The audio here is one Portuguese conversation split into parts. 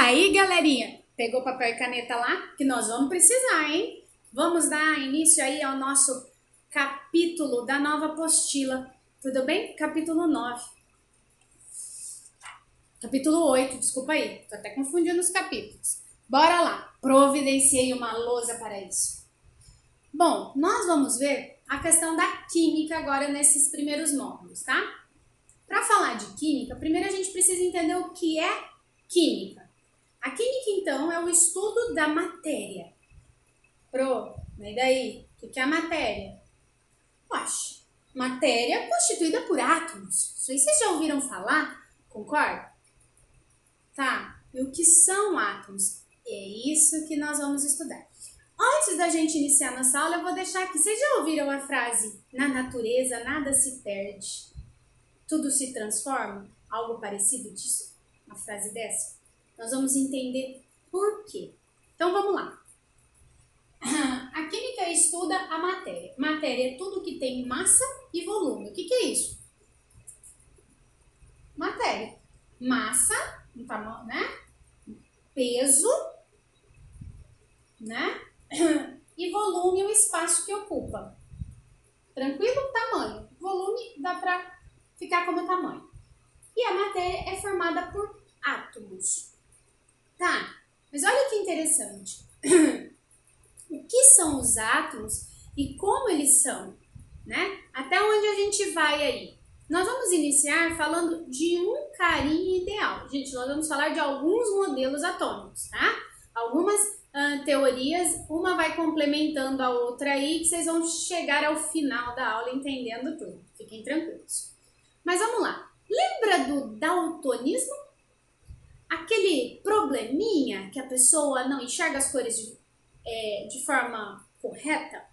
Aí, galerinha, pegou papel e caneta lá? Que nós vamos precisar, hein? Vamos dar início aí ao nosso capítulo da nova apostila. Tudo bem? Capítulo 9. Capítulo 8, desculpa aí. Tô até confundindo os capítulos. Bora lá. Providenciei uma lousa para isso. Bom, nós vamos ver a questão da química agora nesses primeiros módulos, tá? Para falar de química, primeiro a gente precisa entender o que é química. A química, então, é o estudo da matéria. E daí? O que é a matéria? Poxa, matéria constituída por átomos. Isso aí vocês já ouviram falar? Concorda? Tá, e o que são átomos? É isso que nós vamos estudar. Antes da gente iniciar nossa aula, eu vou deixar aqui. Vocês já ouviram a frase, na natureza nada se perde, tudo se transforma? Algo parecido disso? Uma frase dessa? Nós vamos entender por quê. Então vamos lá. A química estuda a matéria. Matéria é tudo que tem massa e volume. O que é isso? Matéria. Massa, né? Peso, né? E volume, o espaço que ocupa. Tranquilo? Tamanho. Volume dá para ficar como tamanho. E a matéria é formada por átomos. Tá, mas olha que interessante. O que são os átomos e como eles são, né? Até onde a gente vai aí? Nós vamos iniciar falando de um carinho ideal. Gente, nós vamos falar de alguns modelos atômicos, tá? Algumas teorias, uma vai complementando a outra aí, que vocês vão chegar ao final da aula entendendo tudo. Fiquem tranquilos. Mas vamos lá. Lembra do daltonismo? Aquele probleminha que a pessoa não enxerga as cores de forma correta,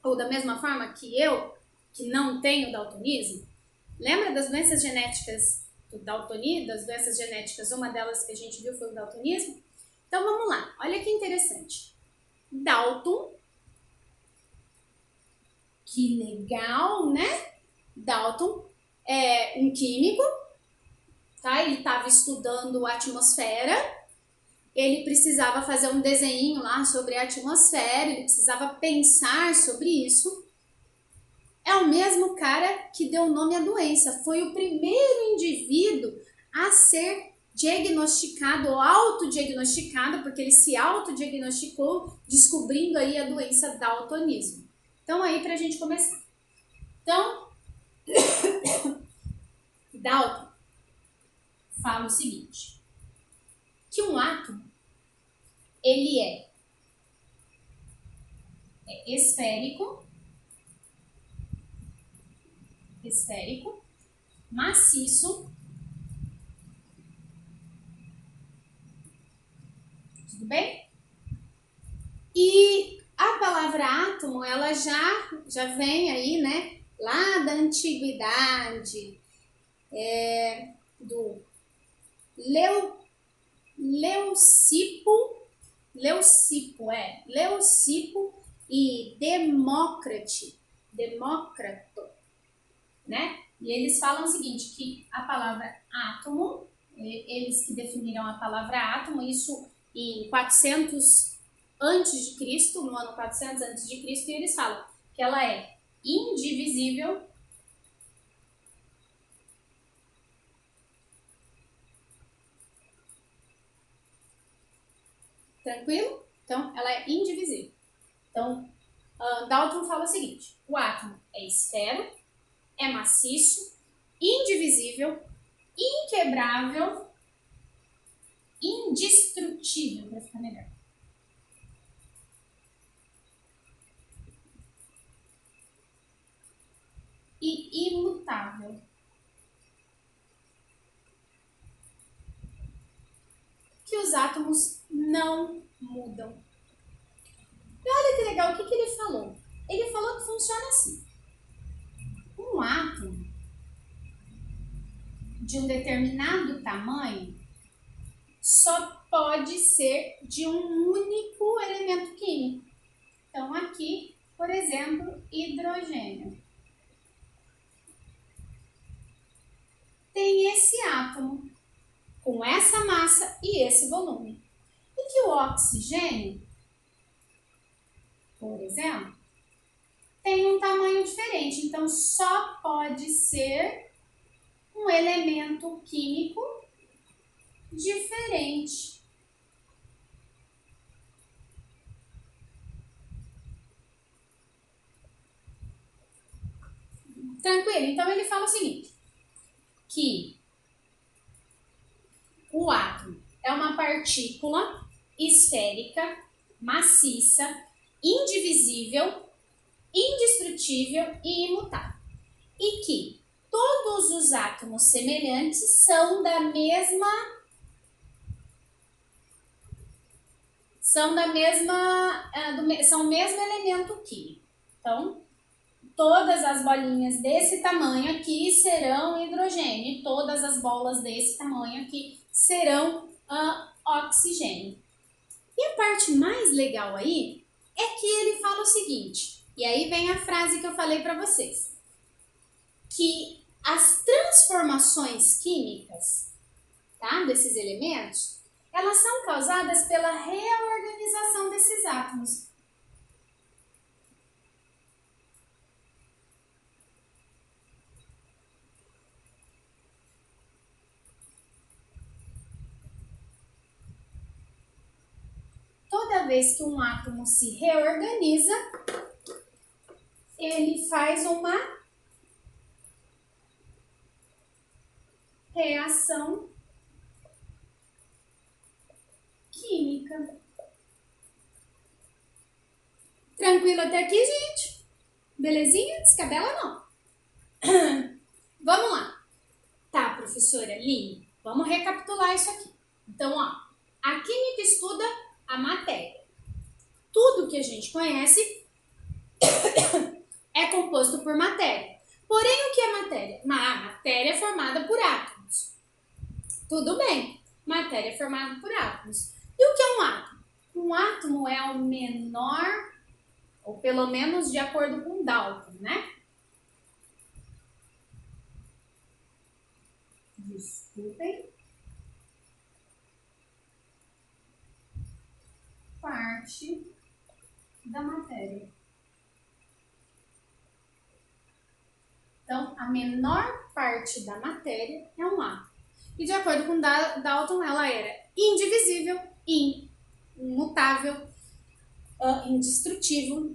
ou da mesma forma que eu, que não tenho daltonismo. Lembra das doenças genéticas do daltonismo, das doenças genéticas, uma delas que a gente viu foi o daltonismo? Então vamos lá, olha que interessante. Dalton, que legal, né? Dalton é um químico, tá? Ele estava estudando a atmosfera. Ele precisava fazer um desenho lá sobre a atmosfera, ele precisava pensar sobre isso. É o mesmo cara que deu nome à doença. Foi o primeiro indivíduo a ser diagnosticado ou autodiagnosticado, porque ele se autodiagnosticou descobrindo aí a doença daltonismo. Então aí pra gente começar. Então, Dalton fala o seguinte, que um átomo ele é esférico, maciço, tudo bem? E a palavra átomo, ela já vem aí, né, lá da antiguidade, do Leucipo e Demócrito, né? E eles falam o seguinte, que a palavra átomo, eles que definiram a palavra átomo, isso em 400 antes de Cristo, no ano 400 antes de Cristo, e eles falam que ela é indivisível, tranquilo? Então, ela é indivisível. Então, Dalton fala o seguinte, o átomo é esfero, é maciço, indivisível, inquebrável, indestrutível, para ficar melhor. E imutável. Que os átomos não mudam. E olha que legal, o que ele falou? Ele falou que funciona assim. Um átomo de um determinado tamanho só pode ser de um único elemento químico. Então, aqui, por exemplo, hidrogênio. Tem esse átomo com essa massa e esse volume. E que o oxigênio, por exemplo, tem um tamanho diferente. Então, só pode ser um elemento químico diferente. Tranquilo? Então, ele fala o seguinte, que o átomo é uma partícula esférica, maciça, indivisível, indestrutível e imutável. E que todos os átomos semelhantes são são o mesmo elemento químico. Então, todas as bolinhas desse tamanho aqui serão hidrogênio e todas as bolas desse tamanho aqui serão oxigênio. E a parte mais legal aí é que ele fala o seguinte, e aí vem a frase que eu falei para vocês, que as transformações químicas, tá, desses elementos, elas são causadas pela reorganização desses átomos. Toda vez que um átomo se reorganiza, ele faz uma reação química. Tranquilo até aqui, gente? Belezinha? Descabela não. Vamos lá. Tá, professora Lini, vamos recapitular isso aqui. Então, ó, a química estuda a matéria. Tudo que a gente conhece é composto por matéria. Porém, o que é matéria? A matéria é formada por átomos. Tudo bem, matéria é formada por átomos. E o que é um átomo? Um átomo é o menor, ou pelo menos de acordo com Dalton, né? Desculpem. Parte da matéria. Então, a menor parte da matéria é um átomo. E de acordo com Dalton, ela era indivisível, imutável, indestrutível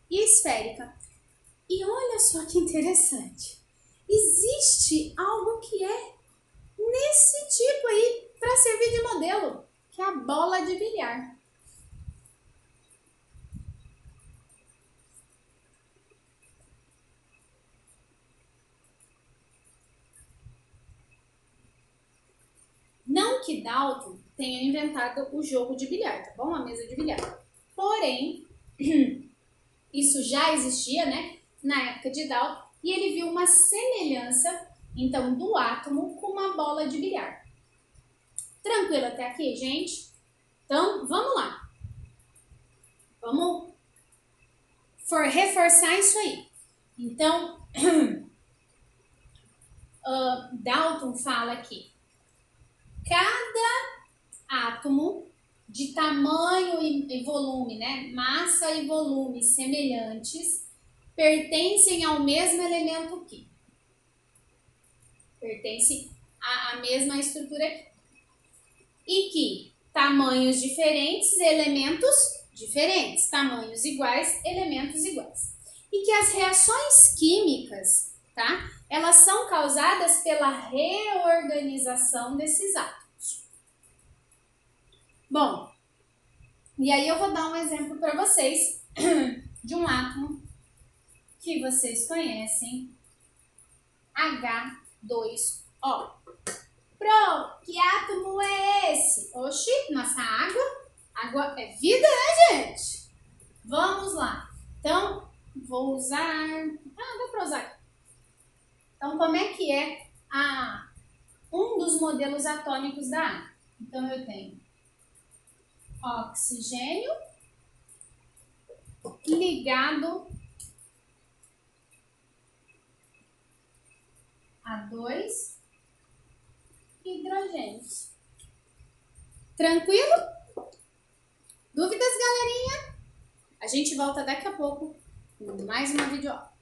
e esférica. E olha só que interessante. Existe algo que é nesse tipo aí para servir de modelo, que é a bola de bilhar. Não que Dalton tenha inventado o jogo de bilhar, tá bom? A mesa de bilhar. Porém, isso já existia, né? Na época de Dalton, e ele viu uma semelhança, então, do átomo com uma bola de bilhar. Tranquilo até aqui, gente? Então, vamos lá. Vamos reforçar isso aí. Então, Dalton fala que cada átomo de tamanho e volume, né, massa e volume semelhantes, pertencem ao mesmo elemento químico. Pertence à mesma estrutura química. E que tamanhos diferentes, elementos diferentes. Tamanhos iguais, elementos iguais. E que as reações químicas, tá, elas são causadas pela reorganização desses átomos. Bom, e aí eu vou dar um exemplo para vocês de um átomo que vocês conhecem, H2O. Pronto, que átomo é esse? Oxi, nossa água? Água é vida, né, gente? Vamos lá. Então, vou usar... dá para usar. Então, como é que é um dos modelos atômicos da água? Então, eu tenho oxigênio ligado a 2 hidrogênios. Tranquilo? Dúvidas, galerinha? A gente volta daqui a pouco com mais uma videoaula.